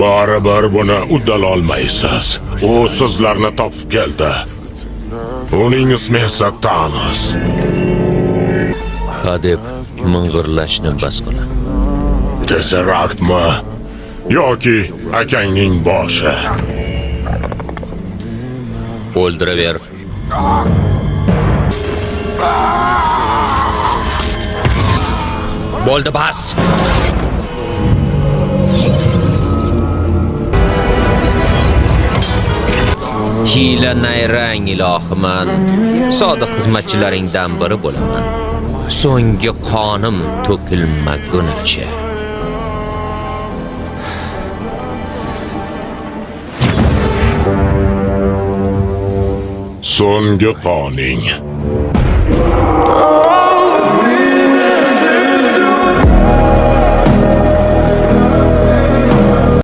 Baribir buni uddalolmaysiz. U sizlarni topib keldi. Uning ismi esa Thanos. Hadeb ming'irlashni bas qil. Tesseraktmi? Yoki akangning boshi? O'ldiraver. Bo'ldi bas. Hiyla nayrang ilohiman, sodiq xizmatchilaringdan biri bo'laman. So'nggi qonim to'kilmagunicha. So'nggi qoning